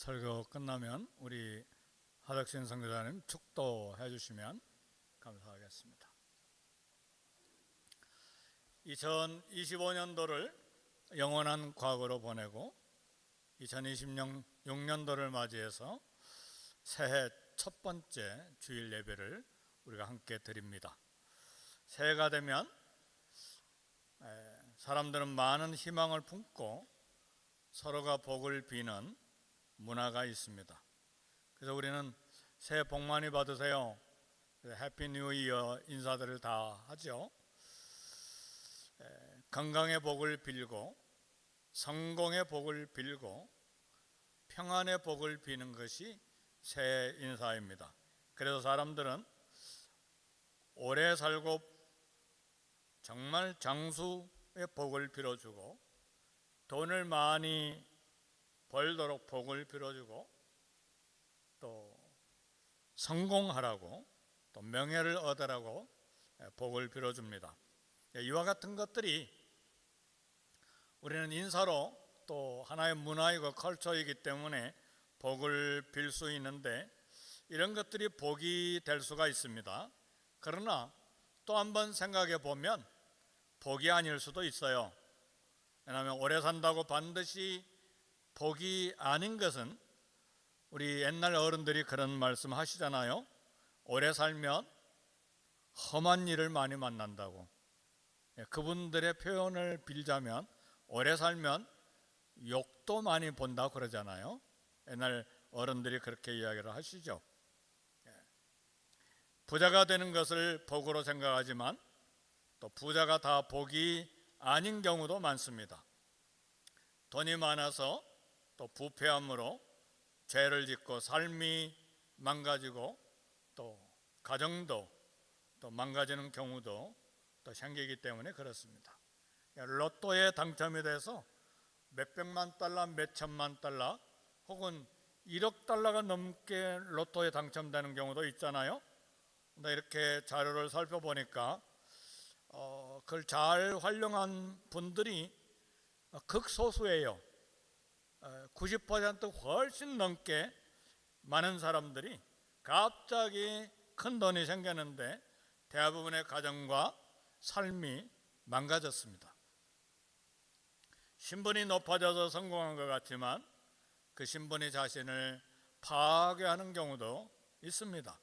설교 끝나면 우리 하덕신 선교사님 축도해 주시면 감사하겠습니다. 2025년도를 영원한 과거로 보내고 2026년도를 맞이해서 새해 첫 번째 주일 예배를 우리가 함께 드립니다. 새해가 되면 사람들은 많은 희망을 품고 서로가 복을 비는 문화가 있습니다. 그래서 우리는 새해 복 많이 받으세요, 해피 뉴 이어 인사들을 다 하죠. 건강의 복을 빌고 성공의 복을 빌고 평안의 복을 비는 것이 새해 인사입니다. 그래서 사람들은 오래 살고 정말 장수의 복을 빌어주고 돈을 많이 벌도록 복을 빌어주고 또 성공하라고 또 명예를 얻으라고 복을 빌어줍니다. 이와 같은 것들이 우리는 인사로 또 하나의 문화이고 컬처이기 때문에 복을 빌 수 있는데 이런 것들이 복이 될 수가 있습니다. 그러나 또 한번 생각해 보면 복이 아닐 수도 있어요. 왜냐하면 오래 산다고 반드시 복이 아닌 것은 우리 옛날 어른들이 그런 말씀 하시잖아요. 오래 살면 험한 일을 많이 만난다고. 그분들의 표현을 빌자면 오래 살면 욕도 많이 본다고 그러잖아요. 옛날 어른들이 그렇게 이야기를 하시죠. 부자가 되는 것을 복으로 생각하지만 또 부자가 다 복이 아닌 경우도 많습니다. 돈이 많아서 또 부패함으로 죄를 짓고 삶이 망가지고 또 가정도 또 망가지는 경우도 또 생기기 때문에 그렇습니다. 로또에 당첨이 돼서 몇백만 달러, 몇천만 달러 혹은 1억 달러가 넘게 로또에 당첨되는 경우도 있잖아요. 근데 이렇게 자료를 살펴보니까 그걸 잘 활용한 분들이 극소수예요. 90% 훨씬 넘게 많은 사람들이 갑자기 큰 돈이 생겼는데 대부분의 가정과 삶이 망가졌습니다. 신분이 높아져서 성공한 것 같지만 그 신분이 자신을 파괴하는 경우도 있습니다.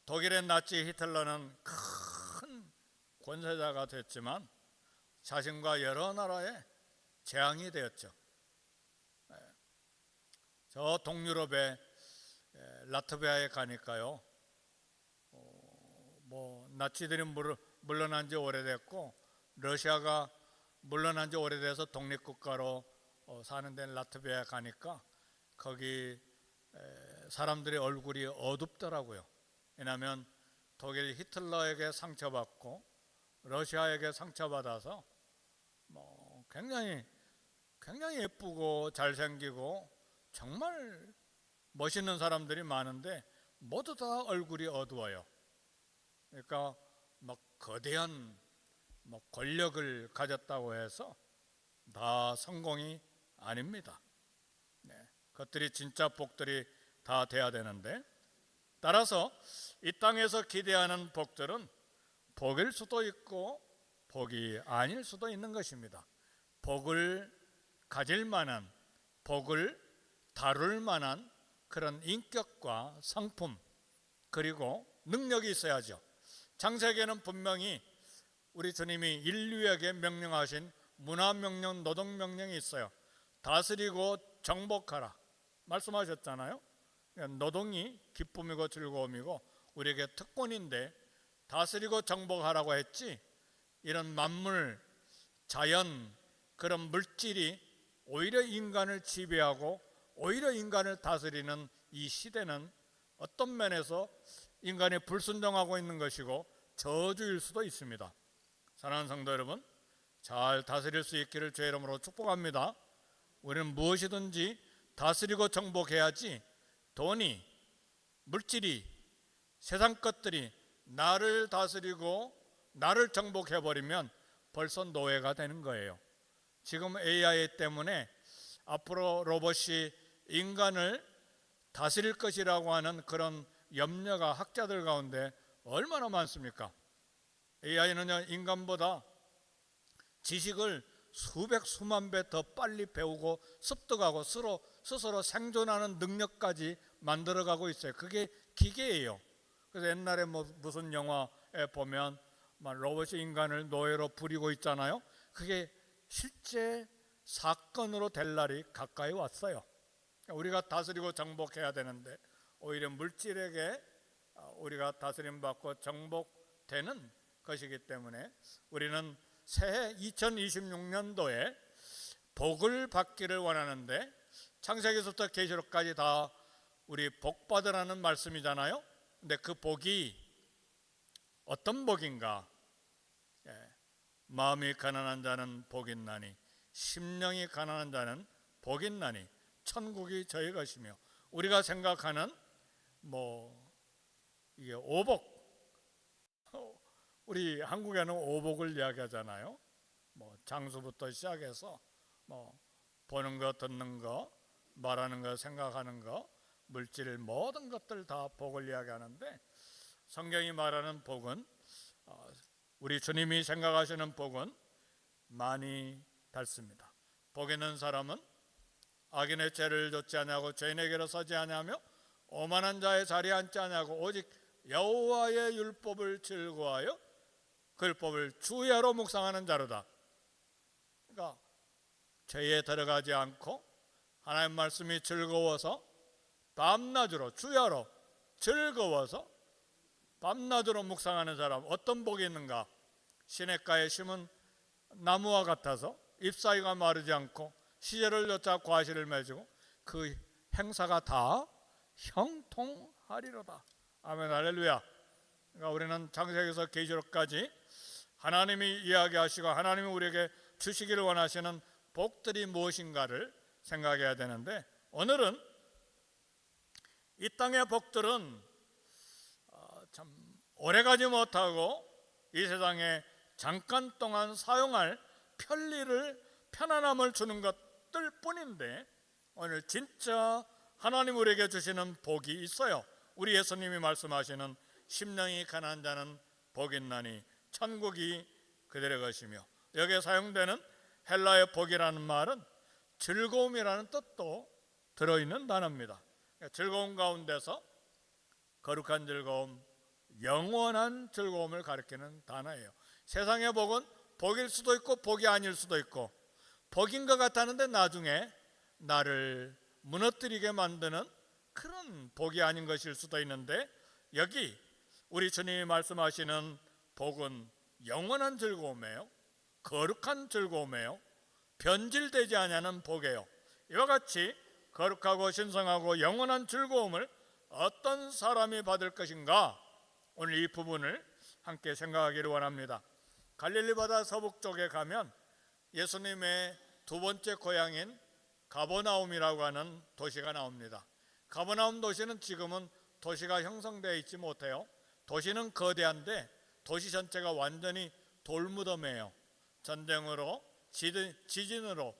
독일의 나치 히틀러는 큰 권세자가 됐지만 자신과 여러 나라에 재앙이 되었죠. 저 동유럽의 라트비아에 가니까요, 나치들이 물러난 지 오래됐고 러시아가 물러난 지 오래돼서 독립국가로 사는 데 라트비아에 가니까 거기 사람들의 얼굴이 어둡더라고요. 왜냐하면 독일 히틀러에게 상처받고 러시아에게 상처받아서 굉장히 예쁘고 잘생기고 정말 멋있는 사람들이 많은데 모두 다 얼굴이 어두워요. 그러니까 거대한 권력을 가졌다고 해서 다 성공이 아닙니다. 그것들이 진짜 복들이 다 돼야 되는데, 따라서 이 땅에서 기대하는 복들은 복일 수도 있고 복이 아닐 수도 있는 것입니다. 복을 가질 만한, 복을 다룰 만한 그런 인격과 성품 그리고 능력이 있어야죠. 창세기에는 분명히 우리 주님이 인류에게 명령하신 문화명령, 노동명령이 있어요. 다스리고 정복하라 말씀하셨잖아요. 노동이 기쁨이고 즐거움이고 우리에게 특권인데 다스리고 정복하라고 했지, 이런 만물, 자연, 그런 물질이 오히려 인간을 지배하고 오히려 인간을 다스리는 이 시대는 어떤 면에서 인간이 불순종하고 있는 것이고 저주일 수도 있습니다. 사랑하는 성도 여러분, 잘 다스릴 수 있기를 주의 이름으로 축복합니다. 우리는 무엇이든지 다스리고 정복해야지 돈이, 물질이, 세상 것들이 나를 다스리고 나를 정복해버리면 벌써 노예가 되는 거예요. 지금 AI 때문에 앞으로 로봇이 인간을 다스릴 것이라고 하는 그런 염려가 학자들 가운데 얼마나 많습니까? AI는요, 인간보다 지식을 수백 수만 배 더 빨리 배우고 습득하고 스스로 생존하는 능력까지 만들어가고 있어요. 그게 기계예요. 그래서 옛날에 무슨 영화에 보면 로봇이 인간을 노예로 부리고 있잖아요. 그게 실제 사건으로 될 날이 가까이 왔어요. 우리가 다스리고 정복해야 되는데 오히려 물질에게 우리가 다스림받고 정복되는 것이기 때문에 우리는 새해 2026년도에 복을 받기를 원하는데, 창세기부터 계시록까지 다 우리 복 받으라는 말씀이잖아요. 근데 그 복이 어떤 복인가? 마음이 가난한 자는 복이 있나니 심령이 가난한 자는 복이 있나니 천국이 저희 것이며, 우리가 생각하는 이게 오복, 우리 한국에는 오복을 이야기하잖아요. 장수부터 시작해서 보는 거, 듣는 거, 말하는 거, 생각하는 거, 물질 모든 것들 다 복을 이야기하는데, 성경이 말하는 복은, 우리 주님이 생각하시는 복은 많이 닳습니다. 복 있는 사람은 악인의 죄를 좇지 아니하고 죄인에게로 서지 아니하며 오만한 자의 자리에 앉지 아니하고 오직 여호와의 율법을 즐거워하여 그 율법을 주야로 묵상하는 자로다. 그러니까 죄에 들어가지 않고 하나님 말씀이 즐거워서 밤낮으로 주야로 즐거워서 밤낮으로 묵상하는 사람, 어떤 복이 있는가? 시냇가에 심은 나무와 같아서 잎사귀가 마르지 않고 시절을 쫓아 과실을 맺고 그 행사가 다 형통하리로다. 아멘, 할렐루야. 그러니까 우리는 창세기에서 계시록까지 하나님이 이야기하시고 하나님이 우리에게 주시기를 원하시는 복들이 무엇인가를 생각해야 되는데, 오늘은 이 땅의 복들은 참 오래가지 못하고 이 세상에 잠깐 동안 사용할 편안함을 주는 것들 뿐인데, 오늘 진짜 하나님 우리에게 주시는 복이 있어요. 우리 예수님이 말씀하시는 심령이 가난한 자는 복이 있나니 천국이 그들의 것이며, 여기에 사용되는 헬라의 복이라는 말은 즐거움이라는 뜻도 들어있는 단어입니다. 즐거움 가운데서 거룩한 즐거움, 영원한 즐거움을 가리키는 단어예요. 세상의 복은 복일 수도 있고 복이 아닐 수도 있고, 복인 것 같았는데 나중에 나를 무너뜨리게 만드는 그런 복이 아닌 것일 수도 있는데, 여기 우리 주님이 말씀하시는 복은 영원한 즐거움이에요. 거룩한 즐거움이에요. 변질되지 않는 복이에요. 이와 같이 거룩하고 신성하고 영원한 즐거움을 어떤 사람이 받을 것인가, 오늘 이 부분을 함께 생각하기를 원합니다. 갈릴리 바다 서북쪽에 가면 예수님의 두 번째 고향인 가버나움이라고 하는 도시가 나옵니다. 가버나움 도시는 지금은 도시가 형성되어 있지 못해요. 도시는 거대한데 도시 전체가 완전히 돌무덤이에요. 전쟁으로 지진으로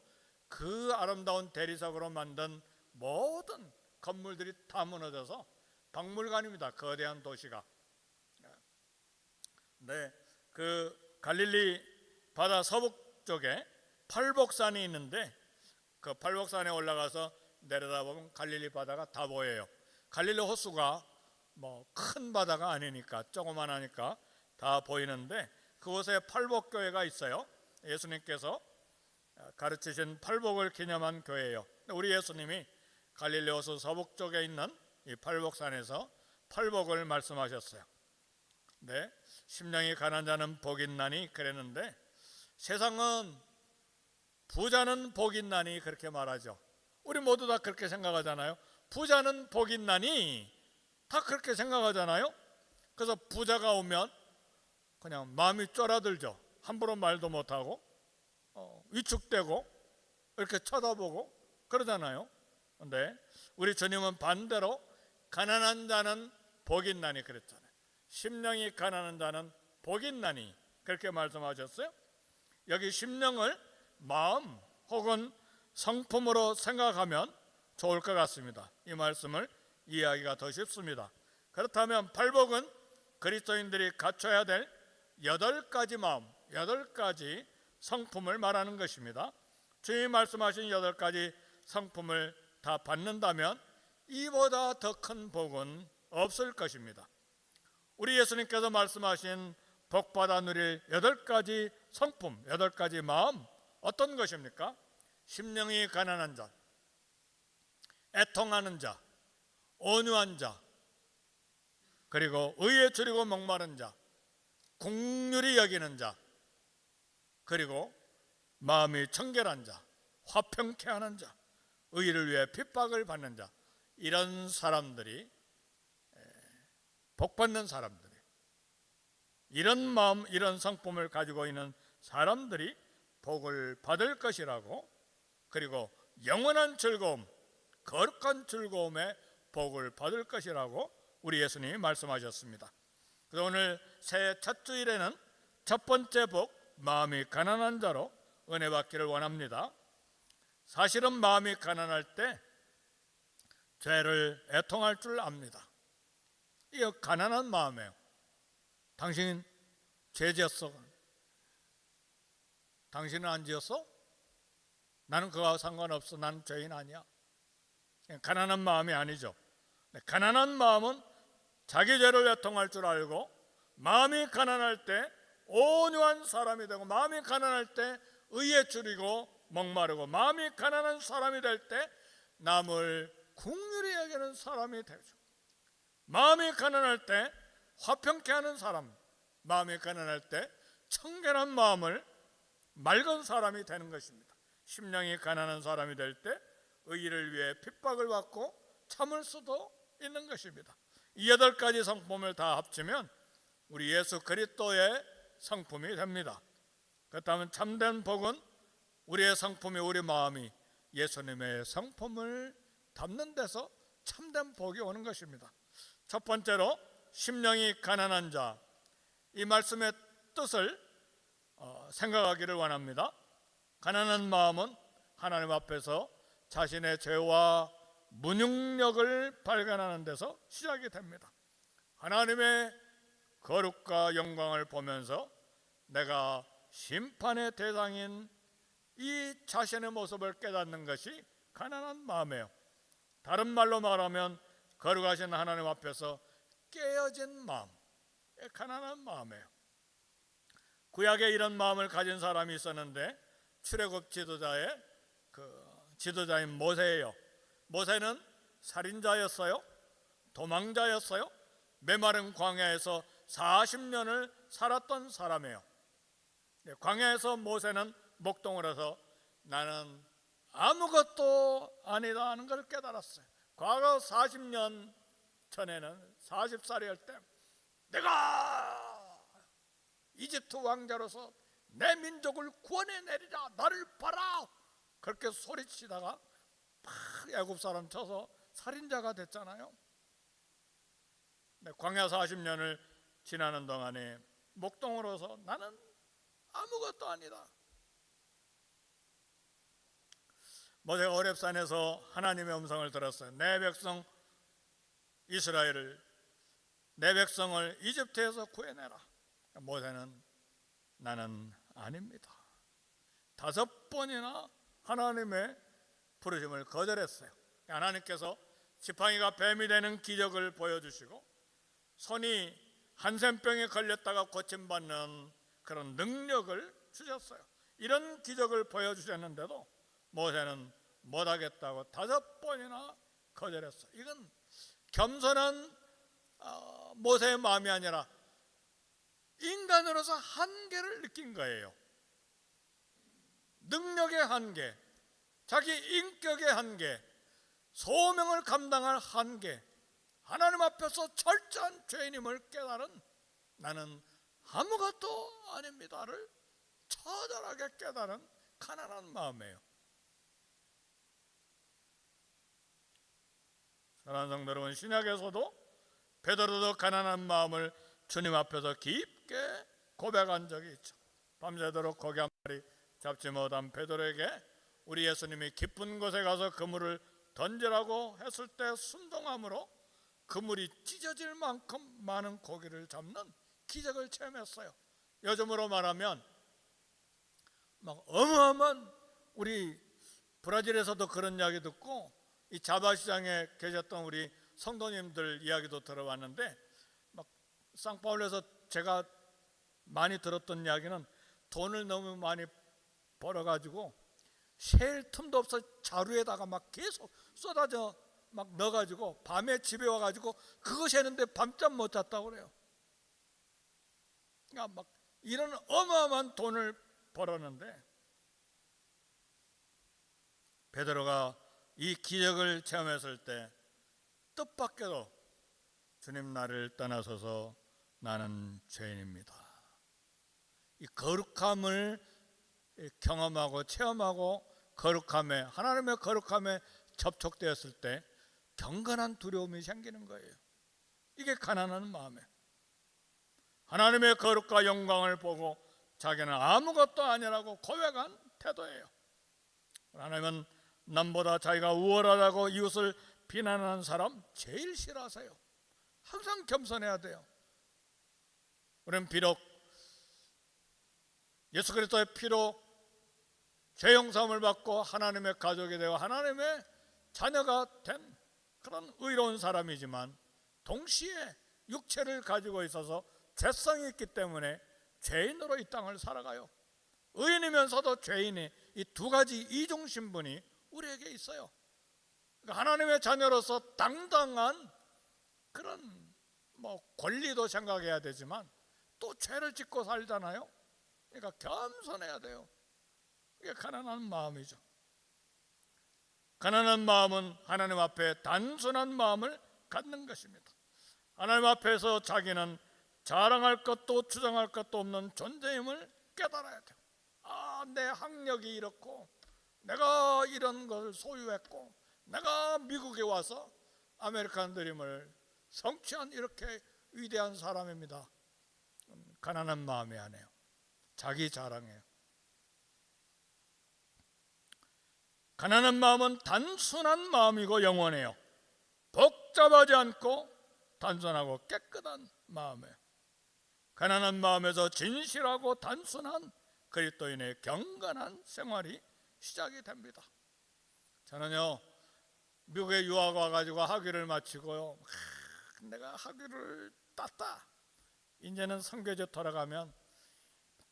그 아름다운 대리석으로 만든 모든 건물들이 다 무너져서 박물관입니다. 거대한 도시가. 네, 그 갈릴리 바다 서북 쪽에 팔복산이 있는데, 그 팔복산에 올라가서 내려다보면 갈릴리 바다가 다 보여요. 갈릴리 호수가 큰 바다가 아니니까 조그만하니까 다 보이는데, 그곳에 팔복교회가 있어요. 예수님께서 가르치신 팔복을 기념한 교회예요. 우리 예수님이 갈릴리 호수 서북 쪽에 있는 이 팔복산에서 팔복을 말씀하셨어요. 네, 심령이 가난한 자는 복이 있나니 그랬는데, 세상은 부자는 복이 있나니 그렇게 말하죠. 우리 모두 다 그렇게 생각하잖아요. 부자는 복이 있나니 다 그렇게 생각하잖아요. 그래서 부자가 오면 그냥 마음이 쫄아들죠. 함부로 말도 못하고 위축되고 이렇게 쳐다보고 그러잖아요. 그런데 우리 주님은 반대로 가난한 자는 복이 있나니 그랬잖아요. 심령이 가난한 자는 복이 있나니 그렇게 말씀하셨어요. 여기 심령을 마음 혹은 성품으로 생각하면 좋을 것 같습니다. 이 말씀을 이해하기가 더 쉽습니다. 그렇다면 팔복은 그리스도인들이 갖춰야 될 8가지 마음, 8가지 성품을 말하는 것입니다. 주님이 말씀하신 8가지 성품을 다 받는다면 이보다 더 큰 복은 없을 것입니다. 우리 예수님께서 말씀하신 복받아 누릴 8가지 성품, 8가지 마음, 어떤 것입니까? 심령이 가난한 자, 애통하는 자, 온유한 자, 그리고 의에 줄이고 목마른 자, 긍휼히 여기는 자, 그리고 마음이 청결한 자, 화평케 하는 자, 의를 위해 핍박을 받는 자, 이런 사람들이 복받는 사람들이, 이런 마음, 이런 성품을 가지고 있는 사람들이 복을 받을 것이라고, 그리고 영원한 즐거움, 거룩한 즐거움에 복을 받을 것이라고 우리 예수님이 말씀하셨습니다. 그래서 오늘 새해 첫 주일에는 첫 번째 복, 마음이 가난한 자로 은혜 받기를 원합니다. 사실은 마음이 가난할 때 죄를 애통할 줄 압니다. 이거 가난한 마음이에요. 당신 죄 지었어. 당신은 안 지었어? 나는 그거와 상관없어. 나는 죄인 아니야. 가난한 마음이 아니죠. 가난한 마음은 자기 죄를 애통할 줄 알고, 마음이 가난할 때 온유한 사람이 되고, 마음이 가난할 때 의에 줄이고 목마르고, 마음이 가난한 사람이 될 때 남을 긍휼히 여기는 사람이 되죠. 마음이 가난할 때 화평케 하는 사람, 마음이 가난할 때 청결한 마음을 맑은 사람이 되는 것입니다. 심령이 가난한 사람이 될 때 의를 위해 핍박을 받고 참을 수도 있는 것입니다. 이 8가지 성품을 다 합치면 우리 예수 그리스도의 성품이 됩니다. 그렇다면 참된 복은 우리의 성품이, 우리 마음이 예수님의 성품을 담는 데서 참된 복이 오는 것입니다. 첫 번째로 심령이 가난한 자, 이 말씀의 뜻을 생각하기를 원합니다. 가난한 마음은 하나님 앞에서 자신의 죄와 무능력을 발견하는 데서 시작이 됩니다. 하나님의 거룩과 영광을 보면서 내가 심판의 대상인 이 자신의 모습을 깨닫는 것이 가난한 마음이에요. 다른 말로 말하면 거룩하신 하나님 앞에서 깨어진 마음, 가난한 마음이에요. 구약에 이런 마음을 가진 사람이 있었는데 출애굽 지도자인 모세예요. 모세는 살인자였어요. 도망자였어요. 메마른 광야에서 40년을 살았던 사람이에요. 광야에서 모세는 목동을 해서 나는 아무것도 아니다 하는 걸 깨달았어요. 과거 40년 전에는 40살일 때 내가 이집트 왕자로서 내 민족을 구원해내리라, 나를 봐라, 그렇게 소리치다가 애굽 사람 쳐서 살인자가 됐잖아요. 광야 40년을 지나는 동안에 목동으로서 나는 아무것도 아니다. 모세가 호렙산에서 하나님의 음성을 들었어요. 내 백성 이스라엘을, 내 백성을 이집트에서 구해내라. 모세는 나는 아닙니다. 5번이나 하나님의 부르심을 거절했어요. 하나님께서 지팡이가 뱀이 되는 기적을 보여주시고, 손이 한센병에 걸렸다가 고침받는 그런 능력을 주셨어요. 이런 기적을 보여주셨는데도 모세는 못하겠다고 5번이나 거절했어요. 이건 겸손한 모세의 마음이 아니라 인간으로서 한계를 느낀 거예요. 능력의 한계, 자기 인격의 한계, 소명을 감당할 한계, 하나님 앞에서 철저한 죄인임을 깨달은 나는 아무것도 아닙니다를 처절하게 깨달은 가난한 마음이에요. 사랑하는 성도 여러분, 신약에서도 베드로도 가난한 마음을 주님 앞에서 깊게 고백한 적이 있죠. 밤새도록 고기 한 마리 잡지 못한 베드로에게 우리 예수님이 깊은 곳에 가서 그물을 던지라고 했을 때 순종함으로 그물이 찢어질 만큼 많은 고기를 잡는 기적을 체험했어요. 요즘으로 말하면 막 어마어마한, 우리 브라질에서도 그런 이야기 듣고 이 자바시장에 계셨던 우리 성도님들 이야기도 들어봤는데, 막 상파울에서 제가 많이 들었던 이야기는 돈을 너무 많이 벌어가지고 셀 틈도 없어 자루에다가 막 계속 쏟아져 막 넣어가지고 밤에 집에 와가지고 그거 세는데 밤잠 못 잤다고 그래요. 그러니까 막 이런 어마어마한 돈을 벌었는데, 베드로가 이 기적을 체험했을 때 뜻밖에도 주님 나를 떠나서서 나는 죄인입니다, 이 거룩함을 경험하고 체험하고 거룩함에, 하나님의 거룩함에 접촉되었을 때 경건한 두려움이 생기는 거예요. 이게 가난한 마음이에요. 하나님의 거룩과 영광을 보고 자기는 아무것도 아니라고 고백한 태도예요. 하나님은 남보다 자기가 우월하다고 이웃을 비난하는 사람 제일 싫어하세요. 항상 겸손해야 돼요. 우리는 비록 예수 그리스도의 피로 죄 용서함을 받고 하나님의 가족이 되어 하나님의 자녀가 된 그런 의로운 사람이지만, 동시에 육체를 가지고 있어서 죄성이 있기 때문에 죄인으로 이 땅을 살아가요. 의인이면서도 죄인이, 이 두 가지 이중 신분이 우리에게 있어요. 그러니까 하나님의 자녀로서 당당한 그런 권리도 생각해야 되지만 또 죄를 짓고 살잖아요. 그러니까 겸손해야 돼요. 이게 가난한 마음이죠. 가난한 마음은 하나님 앞에 단순한 마음을 갖는 것입니다. 하나님 앞에서 자기는 자랑할 것도 주장할 것도 없는 존재임을 깨달아야 돼요. 내 학력이 이렇고 내가 이런 걸 소유했고 내가 미국에 와서 아메리칸 드림을 성취한 이렇게 위대한 사람입니다. 가난한 마음이 아니에요. 자기 자랑이에요. 가난한 마음은 단순한 마음이고 영원해요. 복잡하지 않고 단순하고 깨끗한 마음이에요. 가난한 마음에서 진실하고 단순한 그리스도인의 경건한 생활이 시작이 됩니다. 저는요, 미국에 유학 와가지고 학위를 마치고요, 내가 학위를 땄다, 이제는 선교제 돌아가면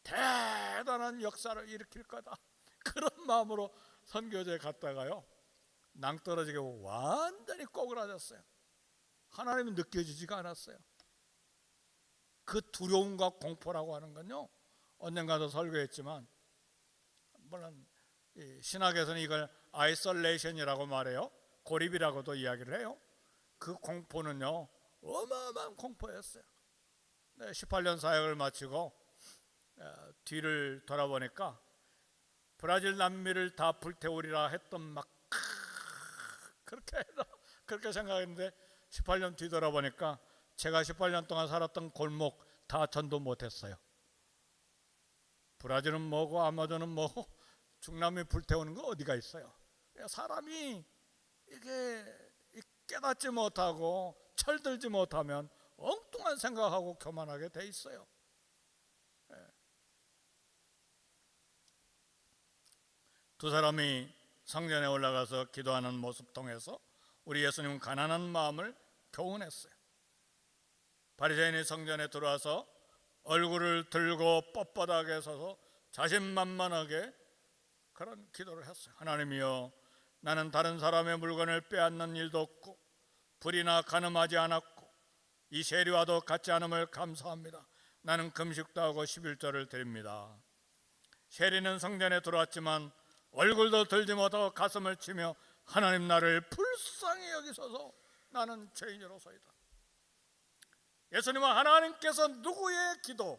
대단한 역사를 일으킬 거다, 그런 마음으로 선교제 갔다가요, 낭떠러지게 완전히 꼬그라졌어요. 하나님이 느껴지지가 않았어요. 그 두려움과 공포라고 하는 건요, 언젠가도 설교했지만, 물론 신학에서는 이걸 아이솔레이션이라고 말해요. 고립이라고도 이야기를 해요. 그 공포는요, 어마어마한 공포였어요. 18년 사역을 마치고 뒤를 돌아보니까 브라질 남미를 다 불태우리라 했던 막 그렇게 생각했는데, 18년 뒤돌아보니까 제가 18년 동안 살았던 골목 다 전도 못했어요. 브라질은 뭐고 아마존은 뭐고 중남미 불태우는 거 어디가 있어요. 사람이 이게 깨닫지 못하고 철들지 못하면 엉뚱한 생각하고 교만하게 돼 있어요. 두 사람이 성전에 올라가서 기도하는 모습 통해서 우리 예수님은 가난한 마음을 교훈했어요. 바리새인이 성전에 들어와서 얼굴을 들고 뻣뻣하게 서서 자신만만하게 그런 기도를 했어요. 하나님이여, 나는 다른 사람의 물건을 빼앗는 일도 없고 불이나 간음하지 않았고 이 세리와도 같지 않음을 감사합니다. 나는 금식도 하고 11조를 드립니다. 세리는 성전에 들어왔지만 얼굴도 들지 못하고 가슴을 치며 하나님 나를 불쌍히 여기소서, 나는 죄인으로서이다. 예수님은 하나님께서 누구의 기도,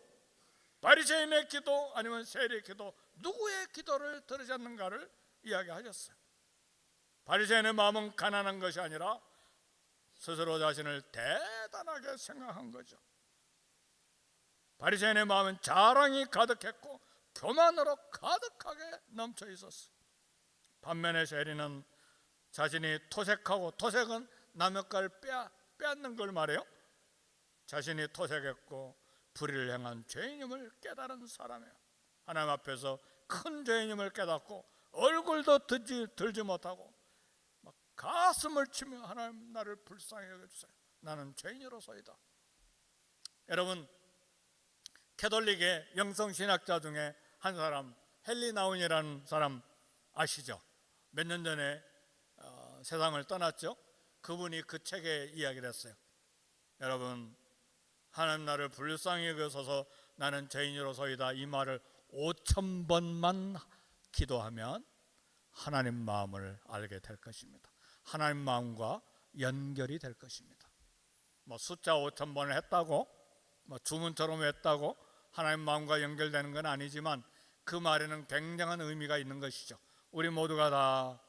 바리새인의 기도 아니면 세리의 기도, 누구의 기도를 들으셨는가를 이야기하셨어요. 바리새인의 마음은 가난한 것이 아니라 스스로 자신을 대단하게 생각한 거죠. 바리새인의 마음은 자랑이 가득했고 교만으로 가득하게 넘쳐 있었어요. 반면에 세리는 자신이 토색하고, 토색은 남의 걸 빼앗는 걸 말해요. 자신이 토색했고 불의를 행한 죄인임을 깨달은 사람이에요. 하나님 앞에서 큰 죄인임을 깨닫고 얼굴도 들지 못하고 막 가슴을 치며 하나님 나를 불쌍히 여겨주세요. 나는 죄인으로서이다. 여러분, 캐톨릭의 영성신학자 중에 한 사람, 헨리 나운이라는 사람 아시죠? 몇 년 전에 세상을 떠났죠. 그분이 그 책에 이야기를 했어요. 여러분, 하나님 나를 불쌍히 여겨서 나는 죄인으로서이다, 이 말을 5,000번만 기도하면 하나님 마음을 알게 될 것입니다. 하나님 마음과 연결이 될 것입니다. 뭐 숫자 5,000번을 했다고, 뭐 주문처럼 했다고 하나님 마음과 연결되는 건 아니지만 그 말에는 굉장한 의미가 있는 것이죠. 우리 모두가 다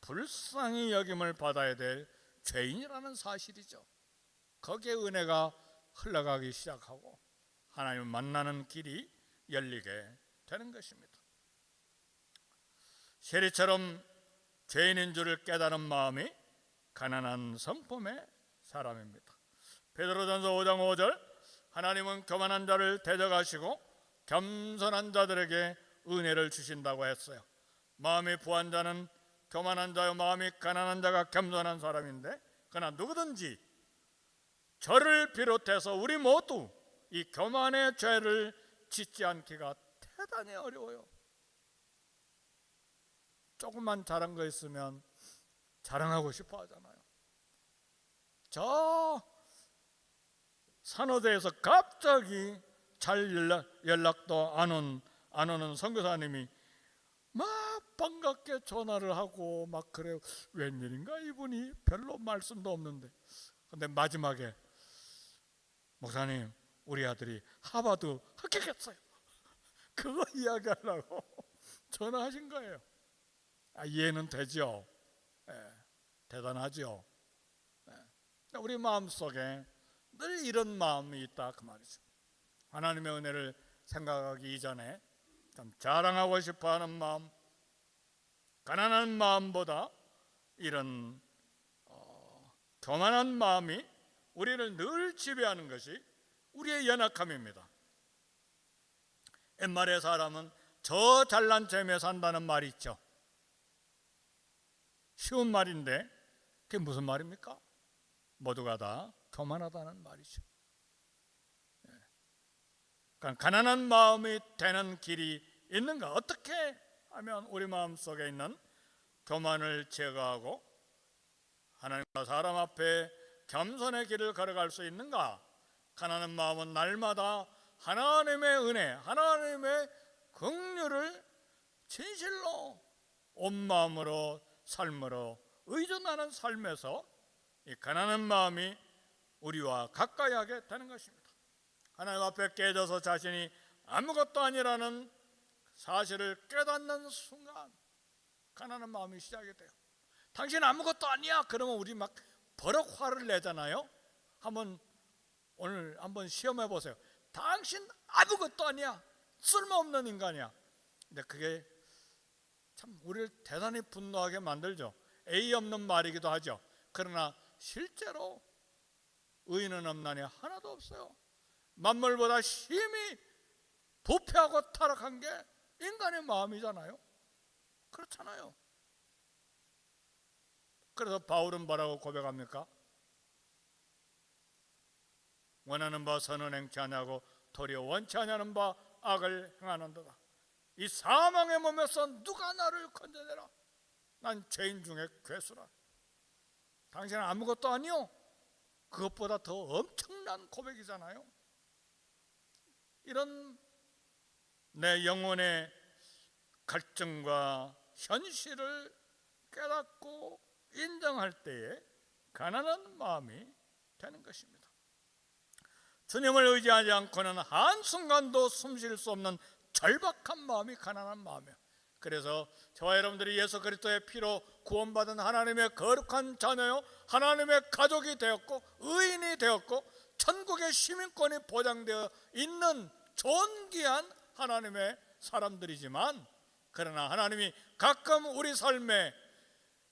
불쌍히 여김을 받아야 될 죄인이라는 사실이죠. 거기에 은혜가 흘러가기 시작하고 하나님을 만나는 길이 열리게 되는 것입니다. 세리처럼 죄인인 줄을 깨달은 마음이 가난한 성품의 사람입니다. 베드로전서 5장 5절, 하나님은 교만한 자를 대적하시고 겸손한 자들에게 은혜를 주신다고 했어요. 마음이 부한 자는 교만한 자요, 마음이 가난한 자가 겸손한 사람인데, 그러나 누구든지 저를 비롯해서 우리 모두 이 교만의 죄를 짓지 않기가 대단히 어려워요. 조금만 잘한 거 있으면 자랑하고 싶어 하잖아요. 저 산호대에서 갑자기 잘 연락도 안 오는 선교사님이 막 반갑게 전화를 하고 막 그래요. 웬일인가 이분이, 별로 말씀도 없는데. 근데 마지막에 목사님, 우리 아들이 하버드 합격했어요. 그거 이야기하려고 전화하신 거예요. 이해는 되죠? 대단하죠? 우리 마음속에 늘 이런 마음이 있다, 그 말이죠. 하나님의 은혜를 생각하기 이전에 좀 자랑하고 싶어하는 마음, 가난한 마음보다 이런 교만한 마음이 우리를 늘 지배하는 것이 우리의 연약함입니다. 옛말에 사람은 저 잘난 셈에 산다는 말이 있죠. 쉬운 말인데 그게 무슨 말입니까? 모두가 다 교만하다는 말이죠. 그러니까 가난한 마음이 되는 길이 있는가? 어떻게 하면 우리 마음속에 있는 교만을 제거하고 하나님과 사람 앞에 겸손의 길을 걸어갈 수 있는가? 가난한 마음은 날마다 하나님의 은혜, 하나님의 긍휼을 진실로 온 마음으로 삶으로 의존하는 삶에서 이 가난한 마음이 우리와 가까이 하게 되는 것입니다. 하나님 앞에 깨져서 자신이 아무것도 아니라는 사실을 깨닫는 순간 가난한 마음이 시작이 돼요. 당신 아무것도 아니야, 그러면 우리 막 버럭 화를 내잖아요. 오늘 한번 시험해 보세요. 당신 아무것도 아니야, 쓸모없는 인간이야. 근데 그게 참 우리를 대단히 분노하게 만들죠. 예의 없는 말이기도 하죠. 그러나 실제로 의인은 없나니 하나도 없어요. 만물보다 심히 부패하고 타락한 게 인간의 마음이잖아요. 그렇잖아요. 그래서 바울은 뭐라고 고백합니까? 원하는 바 선은 행치 아니하고 도리어 원치 아니하는 바 악을 행하는도다. 이 사망의 몸에서 누가 나를 건져내라. 난 죄인 중에 괴수라. 당신은 아무것도 아니요. 그것보다 더 엄청난 고백이잖아요. 이런 내 영혼의 갈증과 현실을 깨닫고 인정할 때에 가난한 마음이 되는 것입니다. 주님을 의지하지 않고는 한순간도 숨 쉴 수 없는 절박한 마음이 가난한 마음이에요. 그래서 저와 여러분들이 예수 그리스도의 피로 구원받은 하나님의 거룩한 자녀요, 하나님의 가족이 되었고 의인이 되었고 천국의 시민권이 보장되어 있는 존귀한 하나님의 사람들이지만, 그러나 하나님이 가끔 우리 삶에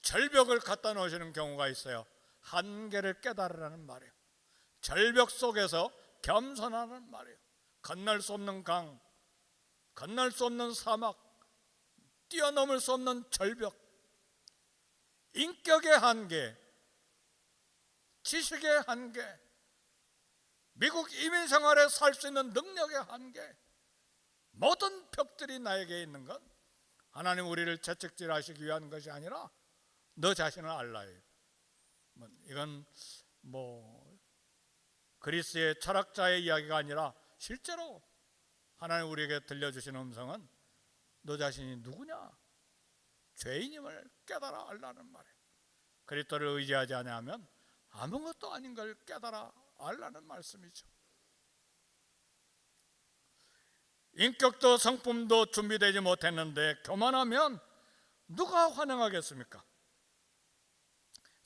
절벽을 갖다 놓으시는 경우가 있어요. 한계를 깨달으라는 말이에요. 절벽 속에서 겸손하는 말이에요. 건널 수 없는 강, 건널 수 없는 사막, 뛰어넘을 수 없는 절벽, 인격의 한계, 지식의 한계, 미국 이민 생활에 살 수 있는 능력의 한계, 모든 벽들이 나에게 있는 건 하나님 우리를 채찍질하시기 위한 것이 아니라 너 자신을 알라예요. 이건 그리스의 철학자의 이야기가 아니라 실제로 하나님 우리에게 들려주시는 음성은 너 자신이 누구냐? 죄인임을 깨달아 알라는 말이에요. 그리스도를 의지하지 않으면 아무것도 아닌 걸 깨달아 알라는 말씀이죠. 인격도 성품도 준비되지 못했는데 교만하면 누가 환영하겠습니까?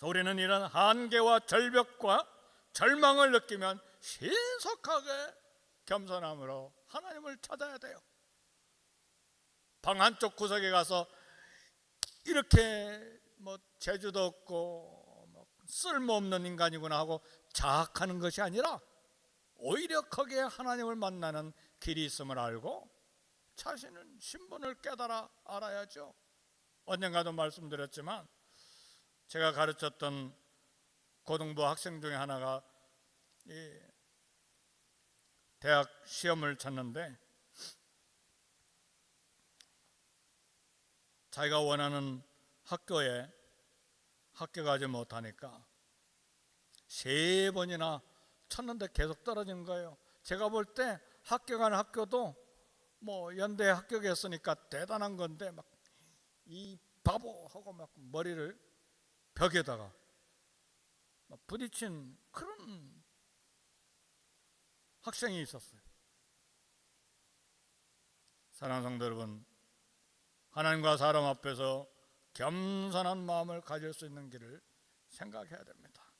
우리는 이런 한계와 절벽과 절망을 느끼면 신속하게 겸손함으로 하나님을 찾아야 돼요. 방 한쪽 구석에 가서 이렇게 재주도 없고 쓸모없는 인간이구나 하고 자학하는 것이 아니라 오히려 거기에 하나님을 만나는 길이 있음을 알고 자신은 신분을 깨달아 알아야죠. 언젠가도 말씀드렸지만 제가 가르쳤던 고등부 학생 중에 하나가 대학 시험을 쳤는데 자기가 원하는 학교에 합격하지 못하니까 3번이나 쳤는데 계속 떨어진 거예요. 제가 볼 때 합격한 학교도 연대 합격했으니까 대단한 건데 막 이 바보 하고 막 머리를 벽에다가 막 부딪힌 그런 학생이 있었어요. 사랑하는 성도 여러분, 하나님과 사람 앞에서 겸손한 마음을 가질 수 있는 길을 생각해야 됩니다.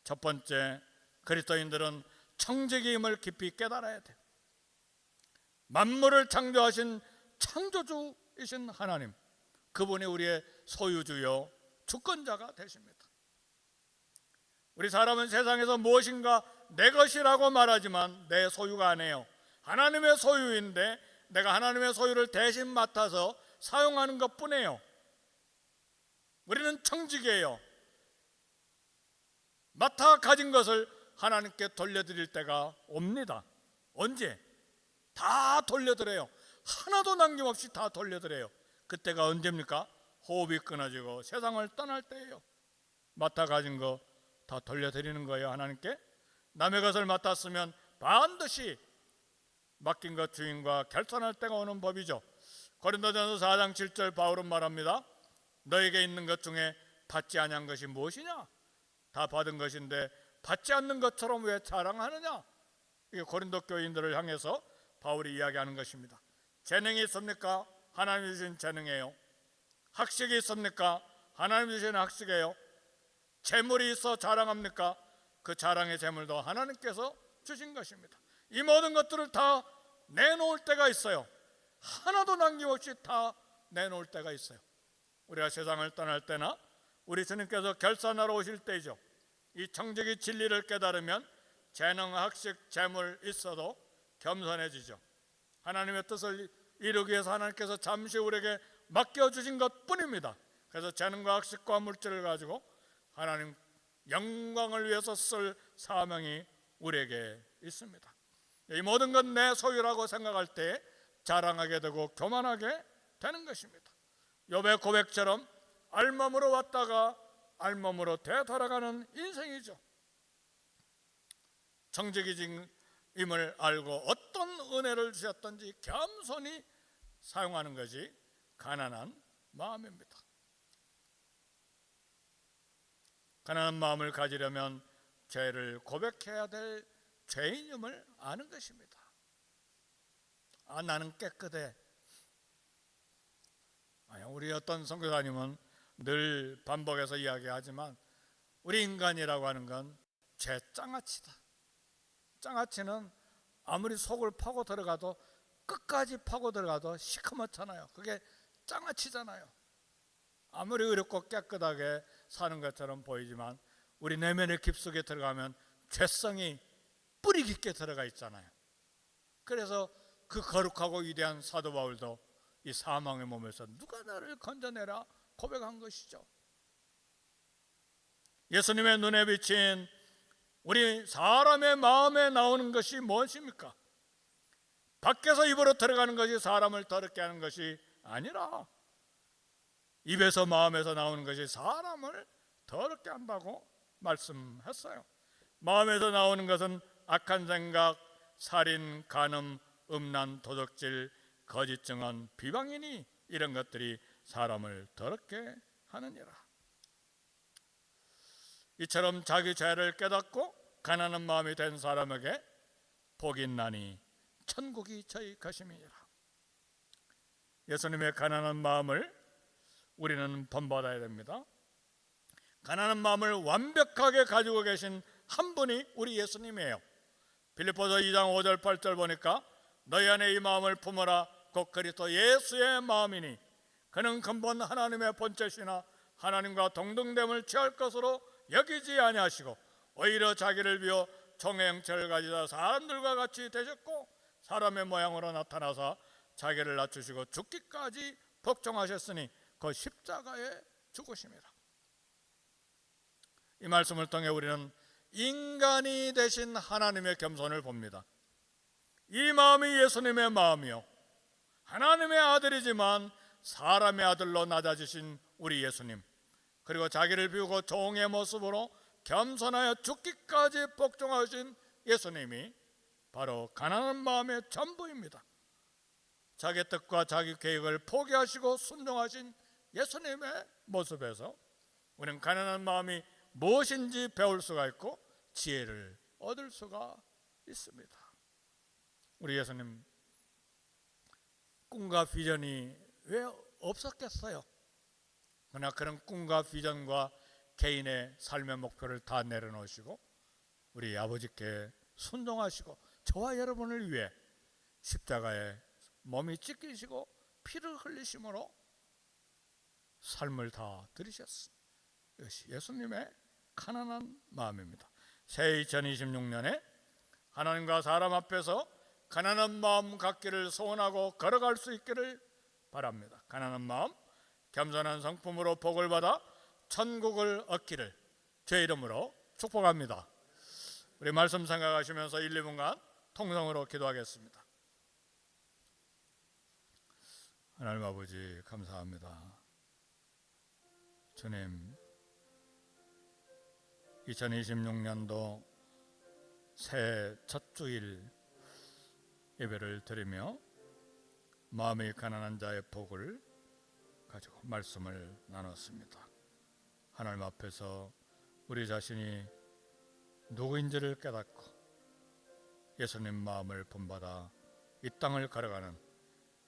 첫 번째, 그리스도인들은 청지기임을 깊이 깨달아야 돼요. 만물을 창조하신 창조주이신 하나님, 그분이 우리의 소유주요 주권자가 되십니다. 우리 사람은 세상에서 무엇인가 내 것이라고 말하지만 내 소유가 아니에요. 하나님의 소유인데 내가 하나님의 소유를 대신 맡아서 사용하는 것뿐이에요. 우리는 청지기예요. 맡아 가진 것을 하나님께 돌려드릴 때가 옵니다. 언제? 다 돌려드려요. 하나도 남김없이 다 돌려드려요. 그때가 언제입니까? 호흡이 끊어지고 세상을 떠날 때예요. 맡아 가진 거 다 돌려드리는 거예요. 하나님께. 남의 것을 맡았으면 반드시 맡긴 것 주인과 결산할 때가 오는 법이죠. 고린도전서 4장 7절 바울은 말합니다. 너에게 있는 것 중에 받지 아니한 것이 무엇이냐? 다 받은 것인데 받지 않는 것처럼 왜 자랑하느냐? 이게 고린도 교인들을 향해서 바울이 이야기하는 것입니다. 재능이 있습니까? 하나님 주신 재능이에요. 학식이 있습니까? 하나님 주신 학식이에요. 재물이 있어 자랑합니까? 그 자랑의 재물도 하나님께서 주신 것입니다. 이 모든 것들을 다 내놓을 때가 있어요. 하나도 남김없이 다 내놓을 때가 있어요. 우리가 세상을 떠날 때나 우리 주님께서 결산하러 오실 때이죠. 이 청지기 진리를 깨달으면 재능, 학식, 재물 있어도 겸손해지죠. 하나님의 뜻을 이루기 위해서 하나님께서 잠시 우리에게 맡겨주신 것뿐입니다. 그래서 재능과 학식과 물질을 가지고 하나님 영광을 위해서 쓸 사명이 우리에게 있습니다. 이 모든 건 내 소유라고 생각할 때 자랑하게 되고 교만하게 되는 것입니다. 욥의 고백처럼 알몸으로 왔다가 알몸으로 되돌아가는 인생이죠. 청지기임을 알고 어떤 은혜를 주셨던지 겸손히 사용하는 것이 가난한 마음입니다. 가난한 마음을 가지려면 죄를 고백해야 될 죄인임을 아는 것입니다. 나는 깨끗해. 우리 어떤 선교사님은 늘 반복해서 이야기하지만 우리 인간이라고 하는 건 죄 장아찌다. 장아찌는 아무리 속을 파고 들어가도 끝까지 파고 들어가도 시커멓잖아요. 그게 장아찌잖아요. 아무리 어렵고 깨끗하게 사는 것처럼 보이지만 우리 내면의 깊숙이 들어가면 죄성이 뿌리 깊게 들어가 있잖아요. 그래서 그 거룩하고 위대한 사도 바울도 이 사망의 몸에서 누가 나를 건져내라 고백한 것이죠. 예수님의 눈에 비친 우리 사람의 마음에 나오는 것이 무엇입니까? 밖에서 입으로 들어가는 것이 사람을 더럽게 하는 것이 아니라 입에서 마음에서 나오는 것이 사람을 더럽게 한다고 말씀했어요. 마음에서 나오는 것은 악한 생각, 살인, 간음, 음란, 도적질, 거짓 증언, 비방이니 이런 것들이 사람을 더럽게 하느니라. 이처럼 자기 죄를 깨닫고 가난한 마음이 된 사람에게 복이 있나니 천국이 저희 것임이니라. 예수님의 가난한 마음을 우리는 본받아야 됩니다. 가난한 마음을 완벽하게 가지고 계신 한 분이 우리 예수님이에요. 빌립보서 2장 5절 8절 보니까 너희 안에 이 마음을 품어라 곧 그리스도 예수의 마음이니 그는 근본 하나님의 본체시나 하나님과 동등됨을 취할 것으로 여기지 아니하시고 오히려 자기를 비워 종의 형체를 가지사 사람들과 같이 되셨고 사람의 모양으로 나타나사 자기를 낮추시고 죽기까지 복종하셨으니 그 십자가에 죽으심이라. 이 말씀을 통해 우리는 인간이 되신 하나님의 겸손을 봅니다. 이 마음이 예수님의 마음이요 하나님의 아들이지만 사람의 아들로 낮아지신 우리 예수님, 그리고 자기를 비우고 종의 모습으로 겸손하여 죽기까지 복종하신 예수님이 바로 가난한 마음의 전부입니다. 자기 뜻과 자기 계획을 포기하시고 순종하신 예수님의 모습에서 우리는 가난한 마음이 무엇인지 배울 수가 있고 지혜를 얻을 수가 있습니다. 우리 예수님 꿈과 비전이 왜 없었겠어요? 그러나 그런 꿈과 비전과 개인의 삶의 목표를 다 내려놓으시고 우리 아버지께 순종하시고 저와 여러분을 위해 십자가에 몸이 찢기시고 피를 흘리심으로 삶을 다 들이셨습니다. 이것이 예수님의 가난한 마음입니다. 새 2026년에 하나님과 사람 앞에서 가난한 마음 갖기를 소원하고 걸어갈 수 있기를 바랍니다. 가난한 마음, 겸손한 성품으로 복을 받아 천국을 얻기를 제 이름으로 축복합니다. 우리 말씀 생각하시면서 1, 2분간 통성으로 기도하겠습니다. 하나님 아버지 감사합니다. 주님, 2026년도 새해 첫 주일 예배를 드리며 마음이 가난한 자의 복을 가지고 말씀을 나눴습니다. 하나님 앞에서 우리 자신이 누구인지를 깨닫고 예수님 마음을 본받아 이 땅을 걸어가는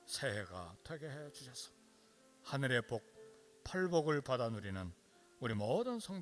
새해가 되게 해 주셔서 하늘의 복, 팔복을 받아 누리는 우리 모든 성도